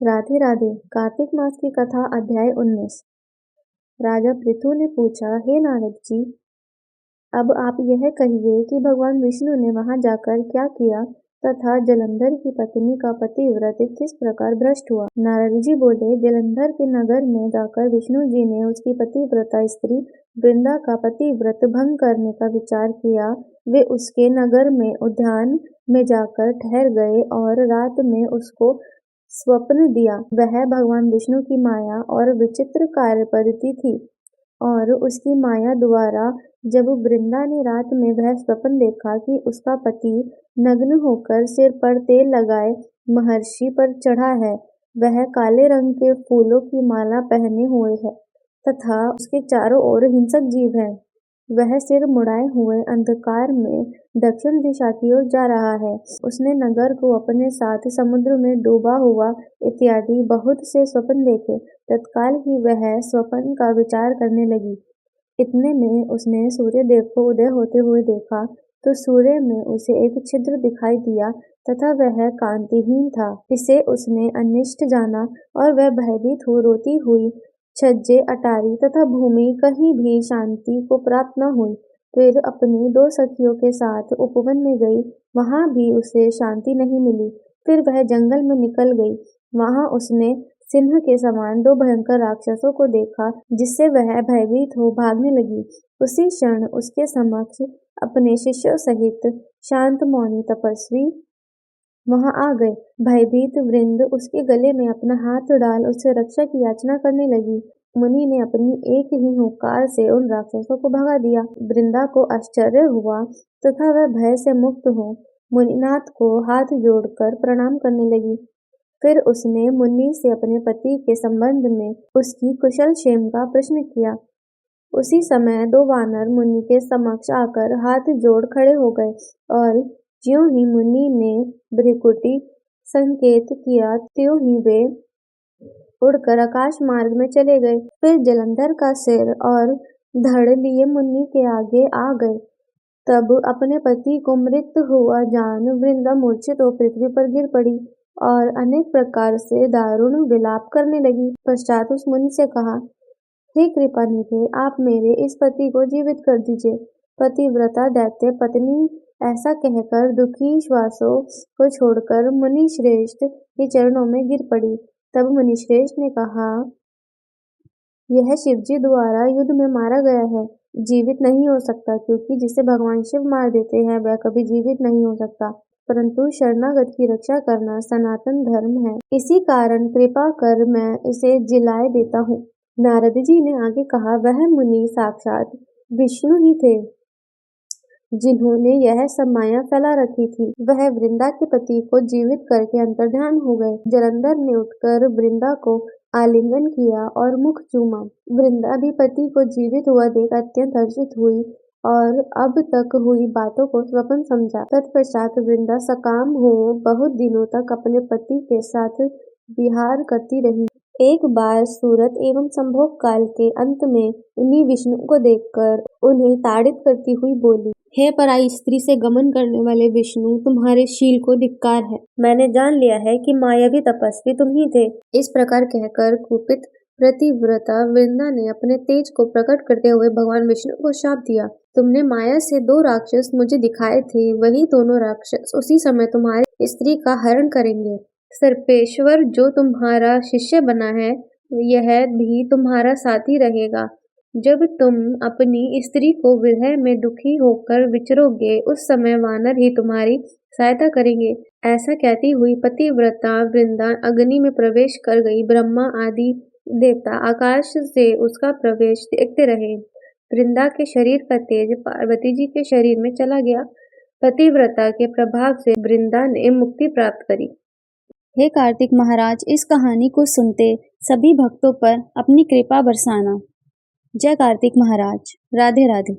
राधे राधे। कार्तिक मास की कथा अध्याय 19। राजा पृथु ने पूछा, हे नारद जी, अब आप यह कहिए कि भगवान विष्णु ने वहां जाकर क्या किया तथा जलंधर की पत्नी का पतिव्रत किस प्रकार भ्रष्ट हुआ। नारद जी बोले, जलंधर के नगर में जाकर विष्णु जी ने उसकी पतिव्रता स्त्री वृंदा का पतिव्रत भंग करने का विचार किया। वे उसके नगर में उद्यान में जाकर ठहर गए और रात में उसको स्वप्न दिया। वह भगवान विष्णु की माया और विचित्र कार्यपद्धति थी और उसकी माया द्वारा जब वृंदा ने रात में वह स्वप्न देखा कि उसका पति नग्न होकर सिर पर तेल लगाए महर्षि पर चढ़ा है, वह काले रंग के फूलों की माला पहने हुए है तथा उसके चारों ओर हिंसक जीव है, वह सिर मुड़ाए हुए अंधकार में दक्षिण दिशा की ओर जा रहा है। उसने नगर को अपने साथ समुद्र में डूबा हुआ इत्यादि बहुत से स्वप्न देखे। तत्काल ही वह स्वप्न का विचार करने लगी। इतने में उसने सूर्य देव को उदय होते हुए देखा तो सूर्य में उसे एक छिद्र दिखाई दिया तथा वह कांतिहीन था। इसे उसने अनिष्ट जाना और वह भयभीत हो रोती हुई छज्जे, अटारी तथा भूमि कहीं भी शांति को प्राप्त न हुई। फिर अपनी दो सखियों के साथ उपवन में गई, वहां भी उसे शांति नहीं मिली। फिर वह जंगल में निकल गई। वहां उसने सिंह के समान दो भयंकर राक्षसों को देखा, जिससे वह भयभीत हो भागने लगी। उसी क्षण उसके समक्ष अपने शिष्यों सहित शांत मौनी तपस्वी वहां आ गए। भयभीत वृंद उसके गले में अपना हाथ डाल उससे रक्षा की याचना करने लगी। मुनि ने अपनी एक ही हुंकार से उन राक्षसों को भगा दिया। वृंदा को आश्चर्य हुआ तथा वह भय से मुक्त हो मुनिनाथ को हाथ जोड़कर प्रणाम करने लगी। फिर उसने मुनि से अपने पति के संबंध में उसकी कुशल क्षेम का प्रश्न किया। उसी समय दो वानर मुनि के समक्ष आकर हाथ जोड़ खड़े हो गए और ज्यों ही मुनि ने भ्रिकुटि संकेत किया त्यों ही वे उड़कर आकाश मार्ग में चले गए। फिर जलंधर का सिर और धड़ लिए मुनि के आगे आ गए। तब अपने पति को मृत हुआ जान वृंदा मूर्छित हो पृथ्वी पर गिर पड़ी और अनेक प्रकार से दारुण विलाप करने लगी। पश्चात उस मुनि से कहा, हे कृपानिधे, आप मेरे इस पति को जीवित कर दीजिए। पतिव्रता दैत्य पत्नी ऐसा कहकर दुखी श्वासों को छोड़कर मुनि श्रेष्ठ के चरणों में गिर पड़ी। तब मुनि श्रेष्ठ ने कहा, यह शिवजी द्वारा युद्ध में मारा गया है, जीवित नहीं हो सकता, क्योंकि जिसे भगवान शिव मार देते हैं वह कभी जीवित नहीं हो सकता। परंतु शरणागत की रक्षा करना सनातन धर्म है, इसी कारण कृपा कर मैं इसे जिलाए देता हूँ। नारद जी ने आगे कहा, वह मुनि साक्षात विष्णु ही थे, जिन्होंने यह सब माया फैला रखी थी। वह वृंदा के पति को जीवित करके अंतर्ध्यान हो गए। जलंधर ने उठकर वृंदा को आलिंगन किया और मुख चूमा। वृंदा भी पति को जीवित हुआ देख अत्यंत हर्षित हुई और अब तक हुई बातों को स्वप्न समझा। तत्पश्चात वृंदा सकाम हो बहुत दिनों तक अपने पति के साथ विहार करती रही। एक बार सूरत एवं संभोग काल के अंत में उन्हीं विष्णु को देखकर उन्हें ताड़ित करती हुई बोली, हे पराई स्त्री से गमन करने वाले विष्णु, तुम्हारे शील को धिक्कार है। मैंने जान लिया है कि मायावी तपस्वी तुम ही थे। इस प्रकार कहकर कुपित प्रतिव्रता वृंदा ने अपने तेज को प्रकट करते हुए भगवान विष्णु को शाप दिया। तुमने माया से दो राक्षस मुझे दिखाए थे, वही दोनों राक्षस उसी समय तुम्हारी स्त्री का हरण करेंगे। सर्पेश्वर जो तुम्हारा शिष्य बना है, यह भी तुम्हारा साथी रहेगा। जब तुम अपनी स्त्री को विरह में दुखी होकर विचरोगे, उस समय वानर ही तुम्हारी सहायता करेंगे। ऐसा कहती हुई पतिव्रता वृंदा अग्नि में प्रवेश कर गई। ब्रह्मा आदि देवता आकाश से उसका प्रवेश देखते रहे। वृंदा के शरीर का तेज पार्वती जी के शरीर में चला गया। पतिव्रता के प्रभाव से वृंदा ने मुक्ति प्राप्त करी। हे कार्तिक महाराज, इस कहानी को सुनते सभी भक्तों पर अपनी कृपा बरसाना। जय कार्तिक महाराज। राधे राधे।